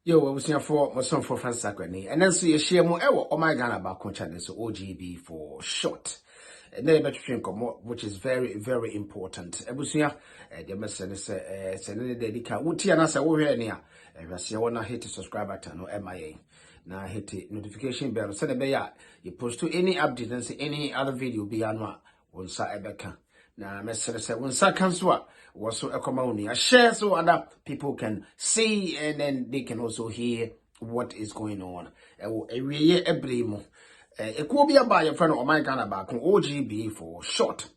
Yo, I was here for my son for Francis Sakwani, and then see a share more. Oh my God, about channel so OGB for short. And then better drink more, which is very, very important. I was here, the message sending the dedica. Would you answer over here near? If I see one, hit the subscribe button or MIA. Now hit the notification bell. Send a bear. You post to any update and see any other video beyond one side Becca. Now, Mr. said, when seconds was so a common, I share so other people can see and then they can also hear what is going on. A blame. It could be about your friend or my Ghana back on OGB for short.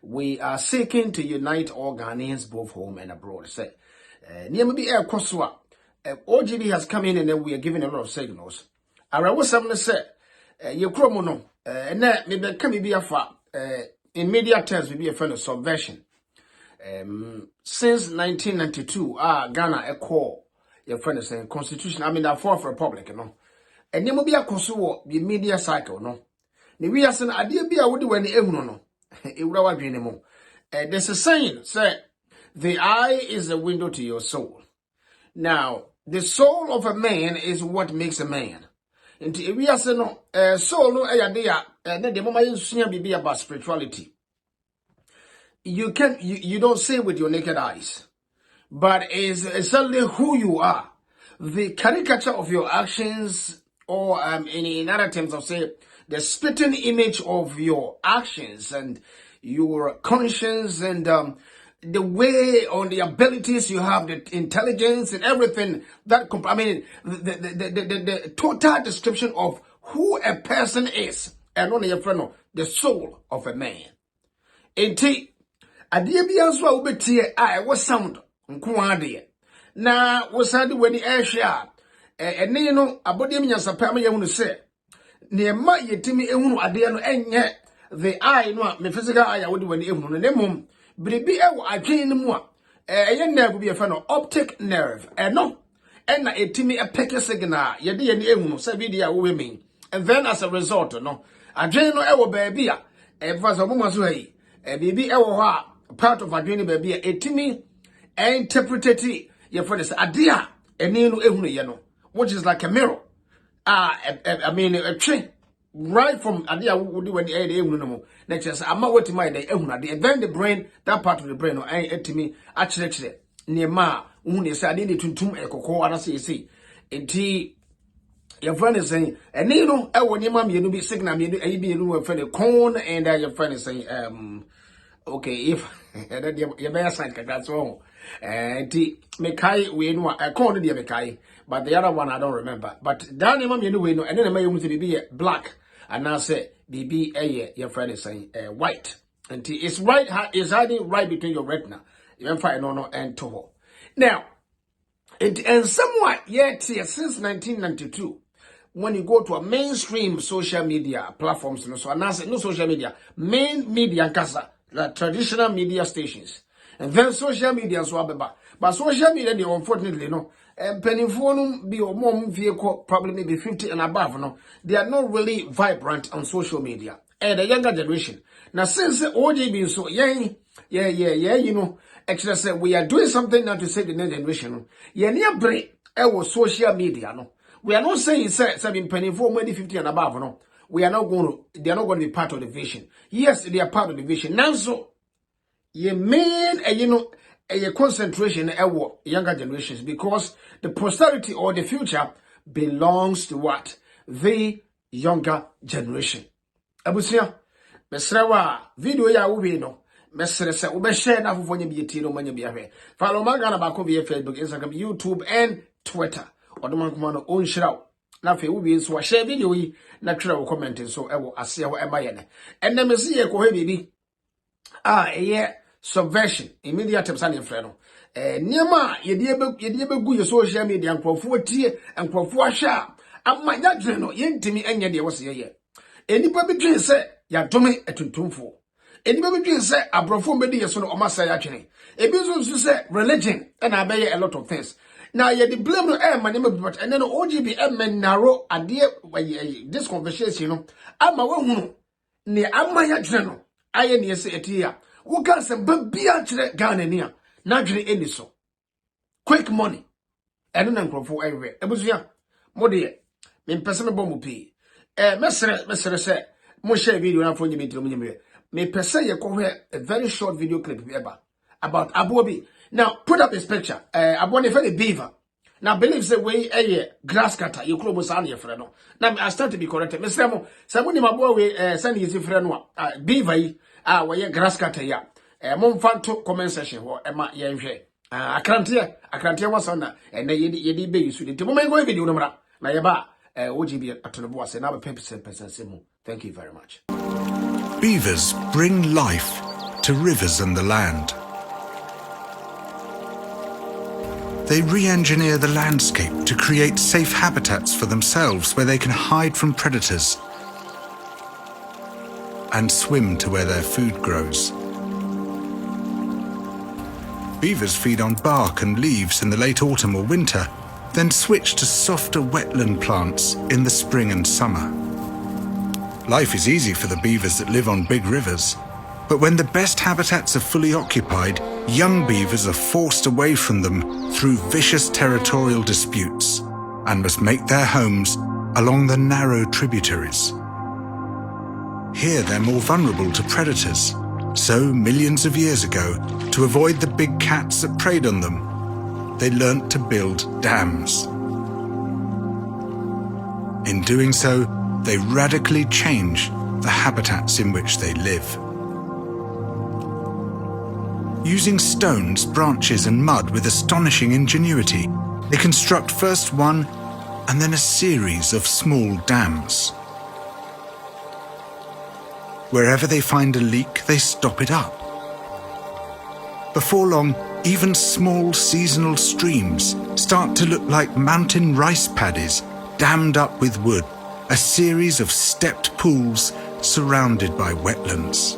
We are seeking to unite all Ghanaians both home and abroad. Say, near me air Koswa. OGB has come in and then we are giving a lot of signals. I was something to say, you chromono, and that maybe can be a far. In media terms, we be a friend of subversion. Since 1992, Ghana a core, your friend is saying constitution. I mean, the fourth republic, you know. And then we be a consumer, the media cycle, no. We are saying, idea be a woody when the no. It would have been anymore. There's a saying, say, the eye is the window to your soul. Now, the soul of a man is what makes a man. And we are saying, soul, no idea. And then the moment you see be about spirituality, you don't see with your naked eyes, but it's certainly who you are. The caricature of your actions, or in other terms of say, the spitting image of your actions and your conscience and the way or the abilities you have, the intelligence and everything that I mean, the total description of who a person is. And only your friend, the soul of a man. Enti, adie bi anso a wobetie a was sound nko ade. Na wosade wani ehwe ene no abode mi nyansapa ma yehunu se ne ma yetimi ehunu ade no enye the eye no me physical eye wodi wani ehunu no nemom biribi ewo adwen no mu a eye nerve bi efa no optic nerve eno na etimi epeke signal yede ye ne ehunu se bi dia wo we and then as a result no adwen no ewo baabi a efa so mo so hayi bibi ewo ho a part of adwen baabi a etimi interpretate your friend is ade a ene no ehunu ye no, which is like a mirror. I mean a tree right from ade a wo di when the ehunu no mo na chese ama what my dey ehunu ade, and then the brain, that part of the brain no etimi a chire ne ma uhunu se ade ne tuntum ekoko ana se esi enti your friend is saying, and you know, I want your mom, you be signal, you be a friend, corn, and your friend is saying, okay, if your best side, that's all. And Mekai, we know I called the Mekai, but the other one I don't remember. But Danny, mom, you know, and then I may to be black, and now say, BB, your friend is saying, white. And it's right, is hiding right between your retina, you find no, and Toho. Now, and somewhat yet since 1992. When you go to a mainstream social media platforms, no social media, main media casa, the traditional media stations, and then social media so but social media they unfortunately no, and pennyphone be or more vehicle probably maybe 50 and above no, they are not really vibrant on social media. And the younger generation now since OGB so you know, actually say we are doing something now to save the next generation. Near break social media no. We are not saying in penny for maybe 50 and above, no. They are not going to be part of the vision. Yes, they are part of the vision. Now so you mean a concentration in younger generations, because the posterity or the future belongs to what? The younger generation. Abusia, Mesrawa, video ya ubi no. Mesre se ube share na fufonye biyeti no manye biyahe. Follow magana bako via Facebook, Instagram, YouTube, and Twitter. Odoman kumano onshiraw na fe wo bi so share video yi na twere wo comment so ewo ase ho eba ye ne enne mesi ye ko he bibi ye subversion immediate times and frɛ no niema ye de begu ye social media nkrofo tie nkrofo ahwa amanya dwene no ye ntimi enye de wo se ye enipa bi dwen se ya dome etuntumfo enipa bi dwen se abrofo mbedi ye so no omasa ya twene ebi so se religion and abeye a lot of things. Now, you the blame no my name but and then OGB narrow idea this conversation, you know. I'm a woman near Amaya General. I any say it here. Who can say baby actually Ghana near? Naturally any so. Quick money. ɛno na nkrofo ɛhwɛ ebusua mo de me pese me bɔ mo pi mesere sɛ mo share video na fo nyime ntiro mo nyime me pese ye kɔhwɛ a very short video clip ever about abobi. Now put up his picture abo ne fe beaver. Now believe say we grass cutter you klobo sa na ye frɛ no. Now I start to be corrected me sɛ mo ni mabo we send you frɛ no beaver yi we grass cutter ya mo mfa to comment section ho ma ye nhwɛ akrantie was on na yedi be yusu nti mo mengo video no mra na ye ba OGB atonobo ase na be person semu. Thank you very much. Beavers bring life to rivers and the land. They re-engineer the landscape to create safe habitats for themselves where they can hide from predators and swim to where their food grows. Beavers feed on bark and leaves in the late autumn or winter, then switch to softer wetland plants in the spring and summer. Life is easy for the beavers that live on big rivers, but when the best habitats are fully occupied, young beavers are forced away from them through vicious territorial disputes and must make their homes along the narrow tributaries. Here they're more vulnerable to predators, so millions of years ago, to avoid the big cats that preyed on them, they learnt to build dams. In doing so, they radically change the habitats in which they live. Using stones, branches and mud with astonishing ingenuity, they construct first one and then a series of small dams. Wherever they find a leak, they stop it up. Before long, even small seasonal streams start to look like mountain rice paddies dammed up with wood, a series of stepped pools surrounded by wetlands.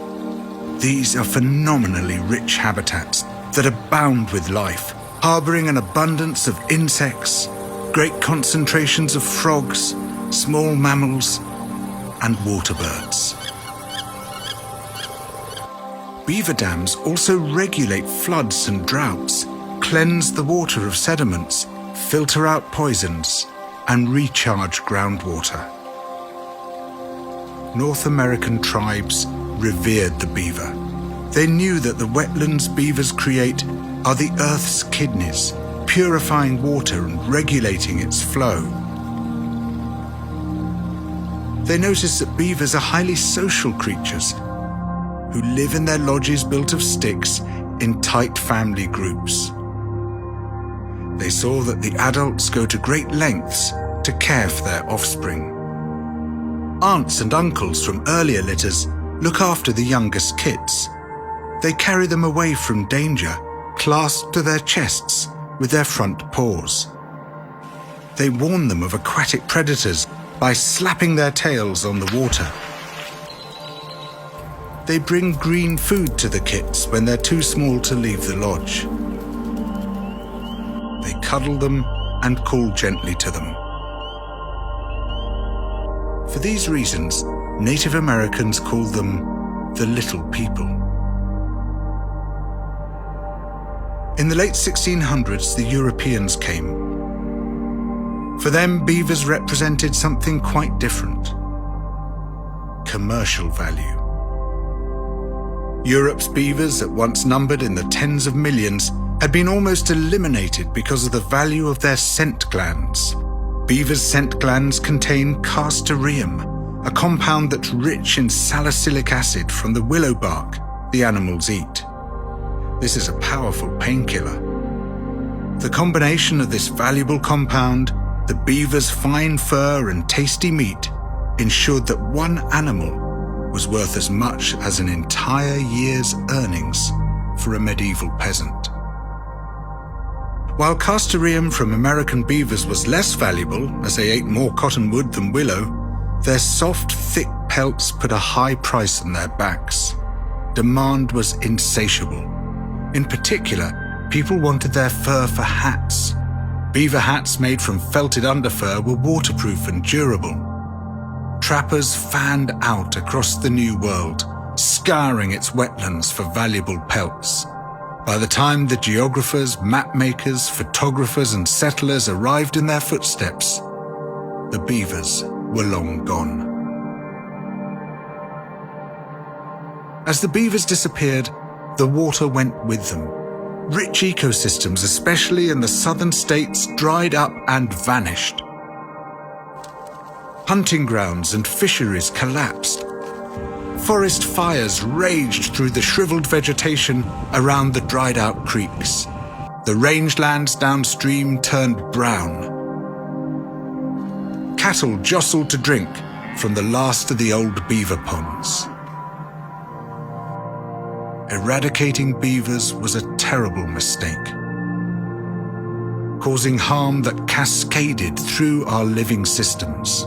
These are phenomenally rich habitats that abound with life, harbouring an abundance of insects, great concentrations of frogs, small mammals, and water birds. Beaver dams also regulate floods and droughts, cleanse the water of sediments, filter out poisons, and recharge groundwater. North American tribes revered the beaver. They knew that the wetlands beavers create are the Earth's kidneys, purifying water and regulating its flow. They noticed that beavers are highly social creatures who live in their lodges built of sticks in tight family groups. They saw that the adults go to great lengths to care for their offspring. Aunts and uncles from earlier litters look after the youngest kits. They carry them away from danger, clasped to their chests with their front paws. They warn them of aquatic predators by slapping their tails on the water. They bring green food to the kits when they're too small to leave the lodge. They cuddle them and call gently to them. For these reasons, Native Americans call them the Little People. In the late 1600s, the Europeans came. For them, beavers represented something quite different: commercial value. Europe's beavers, at once numbered in the tens of millions, had been almost eliminated because of the value of their scent glands. Beavers' scent glands contain castoreum, a compound that's rich in salicylic acid from the willow bark the animals eat. This is a powerful painkiller. The combination of this valuable compound, the beaver's fine fur and tasty meat, ensured that one animal was worth as much as an entire year's earnings for a medieval peasant. While castoreum from American beavers was less valuable, as they ate more cottonwood than willow, their soft, thick pelts put a high price on their backs. Demand was insatiable. In particular, people wanted their fur for hats. Beaver hats made from felted underfur were waterproof and durable. Trappers fanned out across the New World, scouring its wetlands for valuable pelts. By the time the geographers, map makers, photographers, and settlers arrived in their footsteps, the beavers were long gone. As the beavers disappeared, the water went with them. Rich ecosystems, especially in the southern states, dried up and vanished. Hunting grounds and fisheries collapsed. Forest fires raged through the shriveled vegetation around the dried-out creeks. The rangelands downstream turned brown. Cattle jostled to drink from the last of the old beaver ponds. Eradicating beavers was a terrible mistake, causing harm that cascaded through our living systems.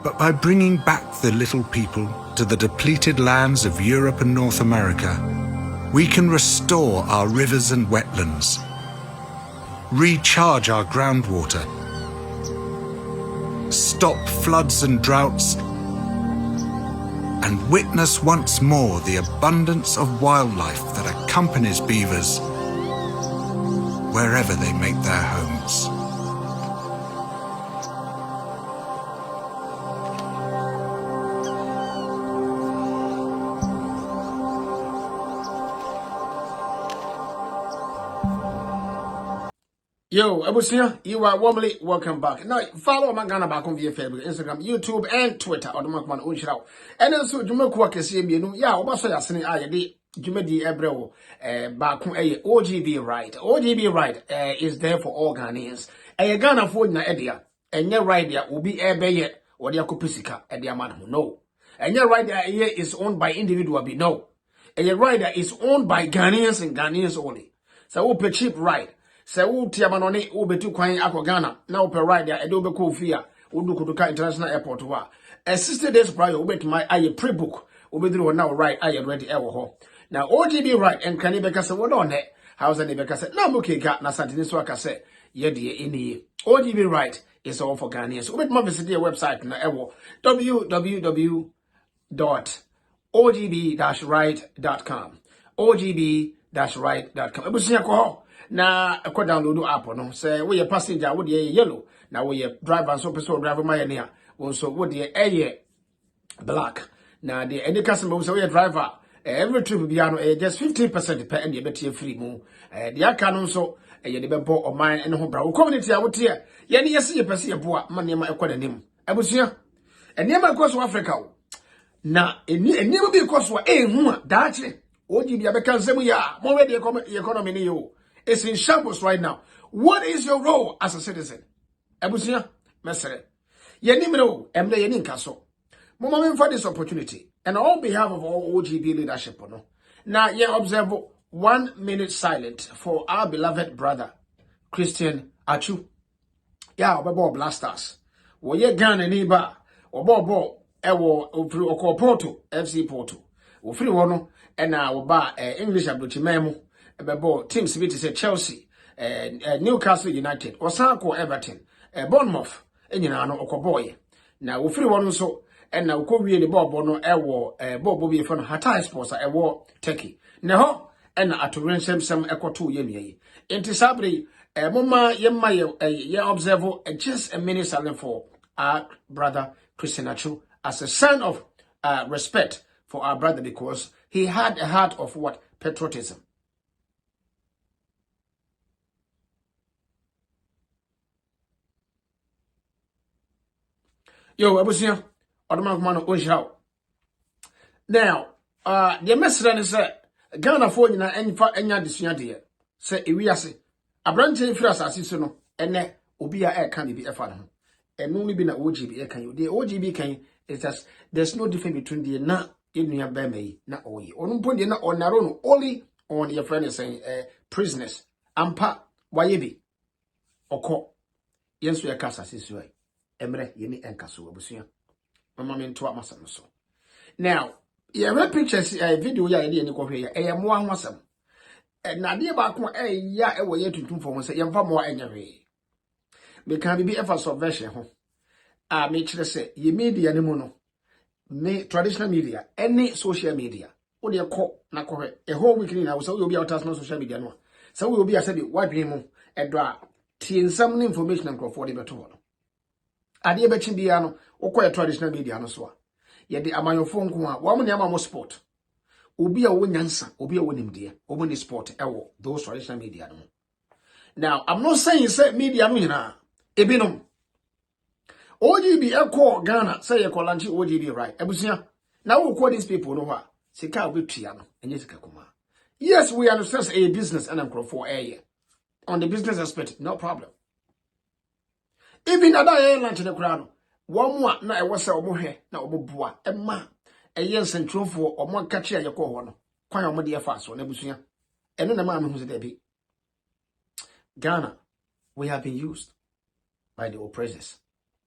But by bringing back the little people to the depleted lands of Europe and North America, we can restore our rivers and wetlands, recharge our groundwater, stop floods and droughts, and witness once more the abundance of wildlife that accompanies beavers wherever they make their homes. Yo, Abusia, you are warmly welcome back. Now, follow my Ghana back on via Facebook, Instagram, YouTube, and Twitter, or the Macman Unshroud. And also, Jumako can see me, yeah, also, I send I Jumedi Ebreo, Bakun OGB right. OGB right is there for all Ghanaians. A Ghana for na Edia, and your right there will be a bayer or the Akupisika at the man who know. And your right there is owned by individual, be no. And your right there is owned by Ghanaians and Ghanaians only. So we'll pay cheap right. Se wo tiamanone wo betu kwan akọ Ghana na wo pe ride ya ede wo be ko fia wo du Kotoka International Airport ho a 60 days prior wo betu aye pre-book wo beduru ho na wo ride aye ready e wo ho na OGB ride en kan be ka se wo do ne house ne be ka se na mo keka na santini so aka se ye de eni OGB ride is all for Ghanaians wo betu visit their website na e wo www.ogb-ride.com ogb-ride.com ebusia ko ho na ko download app no say we passenger we dey yellow na we driver so person driver my near so we dey black na the any customer we say we driver every trip bia no just 15% per and you better free mu the aka no so ye dey be bo o man ne ho bra wo community a wo te ye ne yesi ye pese ye boa ma ne ma ekoda nim abusua ene ma koso Africa na ene ma bi koso hu a daache oji bia be kan semu ya mo we the economy ni yo. It's in shambles right now. What is your role as a citizen? Ebusia, mesere. Yenimero, emle yenin kaso. Mama for this opportunity. And on behalf of all OGB leadership, no. Now, ye observe 1 minute silent for our beloved brother, Christian Atsu. Ya, obebo blasters. Wo ye Ghana ni ba. Obo, ewo, oko Porto, FC Porto. Wo free wono, ena woba English abdochimemu. Bebo teams be say Chelsea, Newcastle United, Osako Everton, Bournemouth, nyina no okoboye. Na wo free one so na wo wie ne ball no ewo ball bi fa no Hatay Sports ewo Turkey. Ne ho na atorensem ekoto ye ne. Enti sabre mama yemma ye observe just a minute silent for our brother Christian Atsu as a sign of respect for our brother because he had a heart of what? Patriotism. Yo, Abusia, Odomakumano Unshroud. Now, the message is Ghana for you na enya disua de say ewiase abranche fira asase no ene obi a kan bi efa no enu ni bi na OGB kan you the OGB kan is that there's no difference between the na enua ba mai na oyi onu mpo de na onaro no only on your friend is saying prisoners ampa wayebi okọ yenso ya kasa asase emre yeni enkaso abusia mama mento amasam so now yeah pictures video ya ye ni kohwe ya mo ahwasam na de ba ko ya e wo ye tuntum fo se yemfa mo enyewe me kan bi efa subversion ho a me kire se ye media ne mu no me traditional media, any social media. What you call na correct a whole week now, so you'll be out as no social media no. So we will be said wipe him a draw. Teen some information and for the better. Adi betching biano, or quite traditional media no so. Yet the amayo phone kwa, woman yamamo sport. Ubi a win answer, ubi a winning dear, open the sport, those traditional media no. Now, I'm not saying say media no na, ebinum. OGB call Ghana, say a call OGB right. Ebusia, now we'll call these people no what. Sika will be triano, and yes, Kakuma. Yes, we understand a business and I'm for a year. On the business aspect, no problem. Even at that lunch in the crown, one more na I was a mohe, na obua, a ma, a yes and true for or more catchy at your corner. Quite a dear fast on Ebusia. And then the man who's a Debbie. Ghana, we have been used by the oppressors.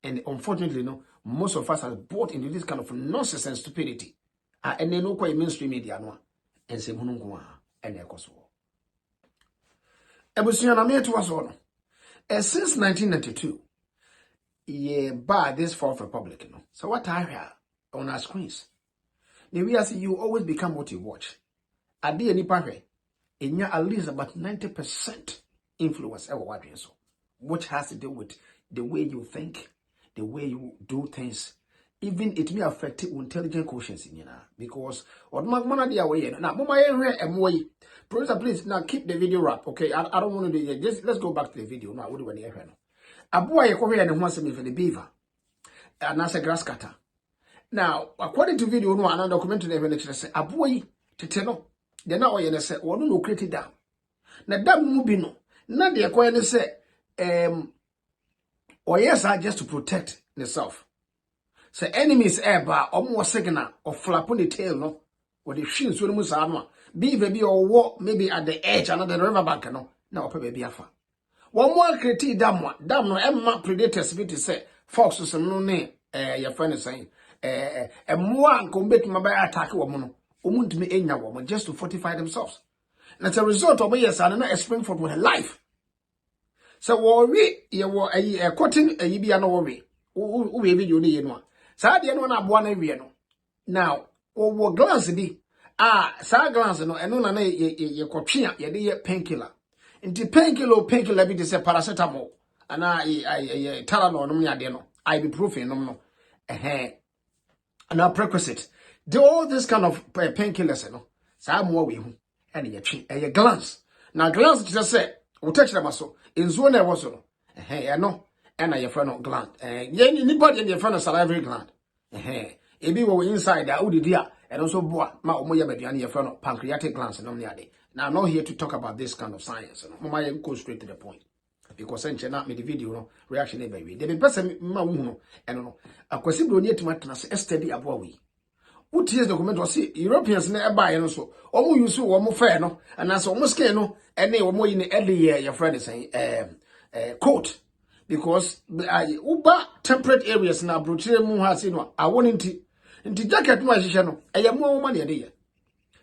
And unfortunately, no, most of us are bought into this kind of nonsense and stupidity. And they know quite mainstream media no, and say Munungwa and their cause. Ebusia na me to us all. Since 1992, by this Fourth Republic, you know. So what I have on our screens, we are you always become what you watch. At the any party, in your at least about 90% influence ever watching so, which has to do with the way you think, the way you do things. Even it may affect intelligent quotients in because what man the away now mama and way. Professor, please now keep the video wrap, okay? I don't want to do it. Just let's go back to the video now. What do we hear now? A boy you come here and wants me for the beaver and that's a grass cutter. Now, according to video no another documentary even say a boy to tell they now you say or no create dam. Na dam mu bi no na de akwa say or yes are just to protect themselves. So enemies eba omo signal or flap on the tail no or the shin so no no be baby or walk maybe at the edge another river bank no na opa baby afa one more create dam no emma predators be to say foxes no ne your friend is saying mo an ko bet ma ba attack wo mo no omuntimi enya wo just to fortify themselves. And as a result of yes and na Springford with her life. So worry ye wo a cotton a bia no worry we video ni no sa de no na aboa na wie no now wo glance di sa glance no eno na ye kotwe a ye de ye painkiller nti painkiller bi de say paracetamol ana Tylenol no ya de no ibuprofen no ana Percocet do all this kind of painkillers no sa mo we hu ene ye twe ye glance na glance just say wo touch them so enzo na wo so no no and your friend gland. Anybody in your friend salivary gland. Ebi wo inside there, udidia, and also boa, ma omoya mediani your friend pancreatic glands and omniade. Now, I'm not here to talk about this kind of science. Mama, go straight to the point. Because I not made the video no reaction baby. They be person ma no and no. A question do need to matnas steady above we. What is document was see Europeans never buy and so. Omo use omo fair no, and as almost no, and they were more in the early year, your friend is saying, coat. Because uba temperate areas na brochire mu ha si no awon nti jacket no ahihye no eye mu wo ma ne de ye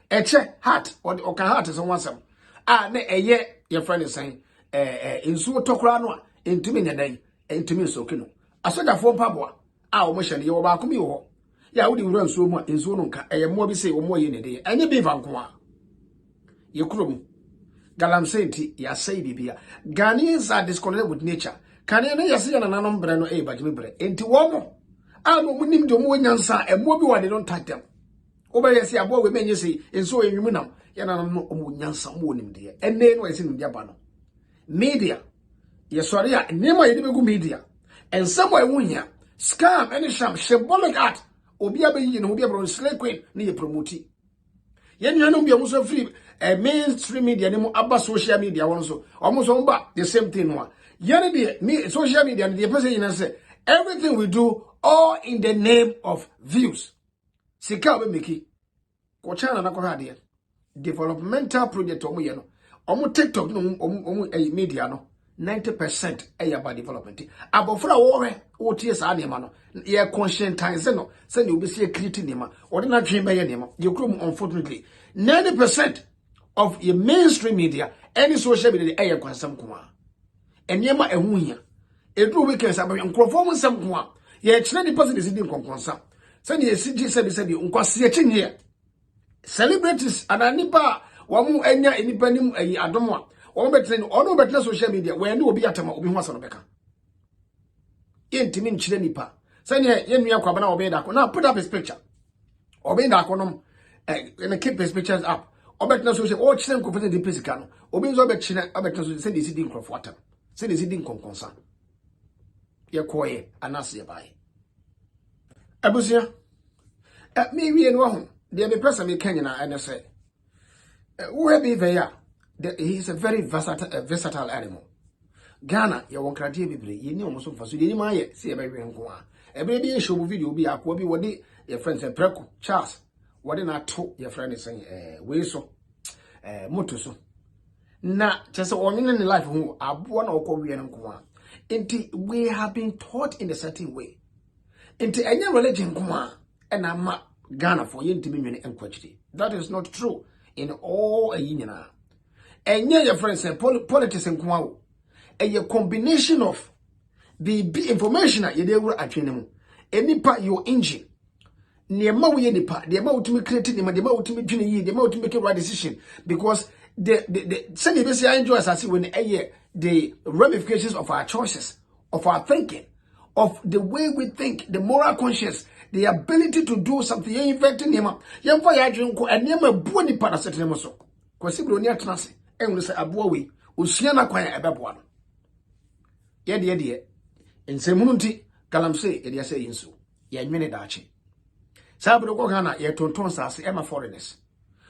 eche hat or can hat so wansam na eye your friend is saying insu tokura no a entimi nyadan entimi soki no asodafo mpaboa wo mo hye ne ye wo ba ko mi wo ya wo di wura nsu mu a nsu no nka eye mu bi se wo mo ye ne de ye enye bi vanko a ye kurom galamsey nti ya say bibia Ghanaians are disconnected with nature. Can you say an number no a but me bre? Enti womo. I no munim de mo nyansa e mo bi wa de don't touch them. Obey say abo we menye say enso enwum nam. Ya na no mo nyansa mo nim de. Enne no ese nim de aba no. Media. Ye sorry a nema ye de begu media. And somewhere wunya scam any sham symbolic art. Obi abeyi no obi abro slay queen ni ye promote. Ye nyanom bi amuso free mainstream media ni mo aba social media won so. Omuso mba the same thing no. Me social media and the person say everything we do all in the name of views. Sika we make ko chana na ko hade developmental project omo ye no omo TikTok no omo media no 90% about development. Abofra wo tie sa ne ma no ye conscientize no say ne obi se create ne ma odi na dwen be ye ne ma ye krom unfortunately 90% of your mainstream media any social media kwansam kuma enyema ehuhia edru weekends abawe nkrofo mu nsem ko a ye kire the person is in konkonsa Send ye CG said you unquasi here. Celebrities and a nipa, wamu enya independent adomwa. Or better, or no better social media, where no be atama obi was on Becca. Intimin chilenipa. Send ye yen me a kwabana obeda. Now put up his picture. Obeda konom and keep his pictures up. Obetna social or chem ko the physical. Obi zo betchina obetna so send is din crofwater. Send is din konkonsa. Ye koye anase bae. Abusia. Me we no ho. The me person me Kenya na and say. Who be there? He is a very versatile animal. Ghana, ye won krade bebre. Ye ni omo so faso. Ye ni ma ye se ye be we nko a. Ebre bi show video bi akwa bi wode your friend say Preku Charles. Wode na to your friend say we so moto so. Na chese onye ne life hu abo na okọ we nko a. Enti we have been taught in a certain way. Enti enye religion nko a na ma Ghana for ye ntimi nwene enkwachiri. That is not true in all nyina. Enye your friend say politics nko a combination of the information that you dey wura atwene mu. Enipa your engine. Niema we nipa, the amount to create the amount to make the amount to make a right decision because the send you enjoy as when the ramifications of our choices, of our thinking, of the way we think, the moral conscience, the ability to do something. You invent niema. You for your drink and niema bu nipa na setene so. Kwasi bro ni atenase. Ehunu say aboa we, osua na kwan ebeboa no. Ye nsɛmunu nti galamsey ye say yinso ye nwene daache sabro ko Ghana ye tonton sase ema foreigners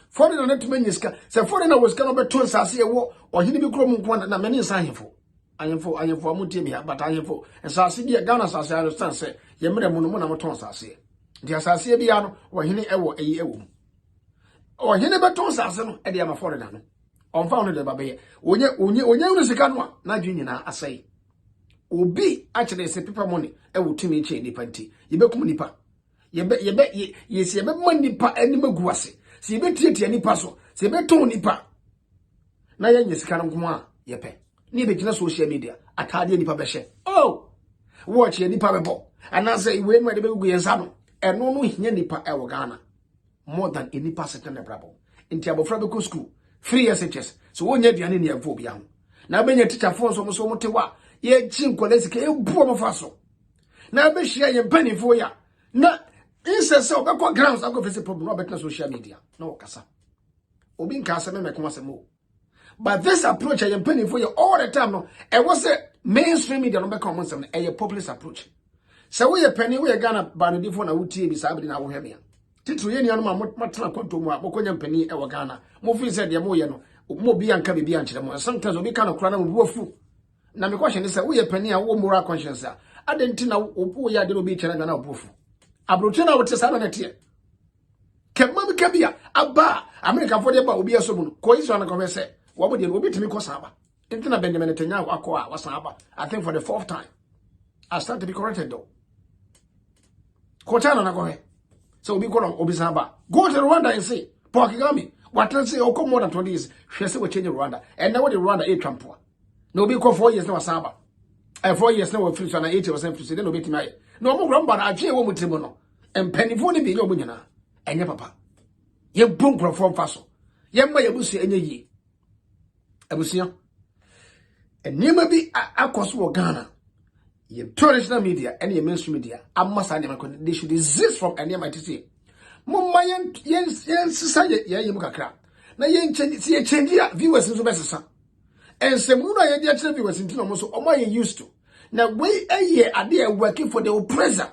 foreigner na tuma nyiska se foreigner was kana beton sase ye wo ohini bi krom nko na mani nsa ahemfo amutie mi but ahemfo sase bi Ghana sase understand say ye mre mu no mu na moton sase nti sase bi ya no ohini ewo ewo ohini beton sase no e de ama foreigner no onfa no de babaye onye unu sika no na dwunyina asai obi actually say paper money e wo tumi che nipa nti yebekum nipa yebe man nipa enima guase se yebe tietia nipa so se yebe ton nipa na yenye sika nko a yepe ni be gina social media atade nipa behye watch ye nipa bebo ana say we no de be gu yensa no eno no hinya nipa e wo Ghana more than any nipa second brabo nti abofra be ko school free SHS so wonya duane ne yemfo bia ho na benya teacher phone so mo tewa ye chin kwalesi ke ebu mo faso na be hia ye mpanifo ya na insese obekọ grounds akọ face problem no better social media no kasa obi nka ase me meko asemo but this approach ye mpanifo ya all the time no e was a mainstream media no be come nsem a populist approach se we ye pani we ye Ghana banodifo na wutie bi sa abdi na wo hweme titru ye ni anu ma matena kwanto mu abokonya mpani e wo Ghana mo fi se de mo ye no mo bi anka bi ankyere mo sometimes obi kana kura na mo buafu na me question is we ye pani a wo moral conscience a adenti na wo ya de no bi kyere na obufu abroche na wote sana netie kemma mi kabia aba America for de ba obi aso mu ko iso na ko se wo bo de obi timi ko saba intina Benjamin Netanyahu akwa wasaba I think for the fourth time I start to be corrected though ko tana na ko he so obi ko no obi saba go to Rwanda and say Paul Kagame what say o ko more than 20 years hwe se we change Rwanda and now the Rwanda e twampo no obi ko 4 years na wasaba 4 years na we free so na 80% free so then obi timi no mo gramba na adwe wo mutimo no empanifo ne bi ye omunyana enye papa ye bon krofo mfaso ye mma ye busu enye yi abusia enema bi akoso wo Ghana ye traditional media and ye mainstream media amasa ne makon they should desist from enema tisi mumma yen sisa ye mukakra na yen change ya viewers nso besesa ensemu na ye dia chere viewers ntino mo so omo ye used to now we are there working for the oppressor.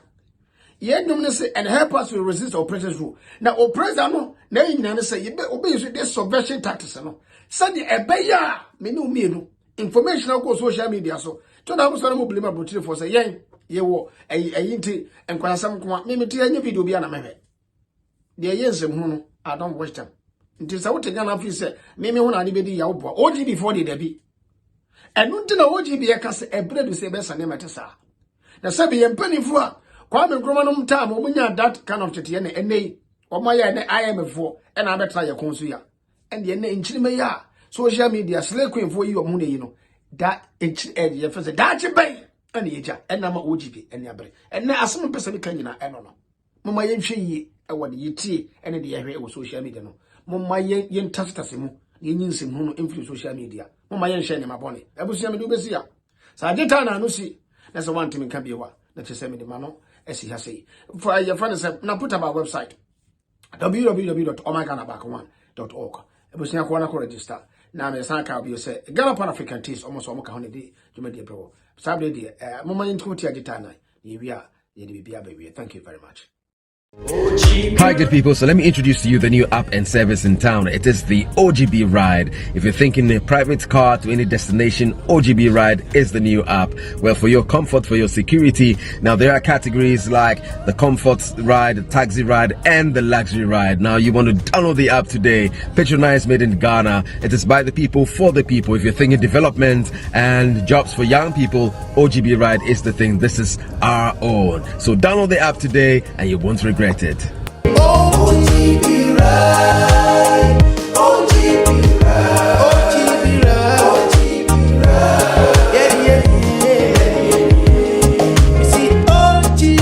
Ye no say and help us to resist oppressor's rule. Now oppressor no na yin say you obey this subversion tactics no. Say the ebeya me no information go social media so. To na so no blame about for say yen ye wo ayinti enkwasam ko me ti anya video bia na mehwe. De yensem hu no I don't watch them. Nti say what Ghana feel say me hu na ni be di ya wo bo. OG before the debi. Enu nti na OG bi e ka say ebre do say be sane metesa. Na sabi ye mpanifo a Kwame Nkrumah no mtam omunya that kind of tete ne enei omaya ne IMF e na betra ye konsu ya ende ne nchirime ya social media slay queen fo yi omu ne yi no that ye fese that ben ene yeja ena ma OGB ene abre ene asem pese bi kan nyina eno no Mama yen hwe yi e wo de yitie ene de yehwe e wo social media no. Mama yen tasitase mu yen nyinsem hu no influence social media. Mama yen share ne mabone. Ebusia me de obesi a. Sa data na no si. Na so want me kan biewa. Na chese me de ma no esi ha sei. For your friend say na put up our website www.omaganaback1.org. Ebusia ko na ko register. Na me san ka bi say Ghana Pan African Teas almost omo ka ho ne de juma de bro. Sabre de mama yen tko ti agita na. Ye wi a ye de bibia ba wi. Thank you very much. Hi good people, so let me introduce to you the new app and service in town. It is the OGB Ride. If you're thinking a private car to any destination, OGB Ride is the new app. Well, for your comfort, for your security, now there are categories like the comfort ride, the taxi ride, and the luxury ride. Now you want to download the app today. Patronized, made in Ghana. It is by the people, for the people. If you're thinking development and jobs for young people, OGB Ride is the thing. This is our own. So download the app today and you won't regret it. OGB Ride, OGB Ride, OGB Ride, OGB Ride. Yeah, yeah, yeah. You see OGB.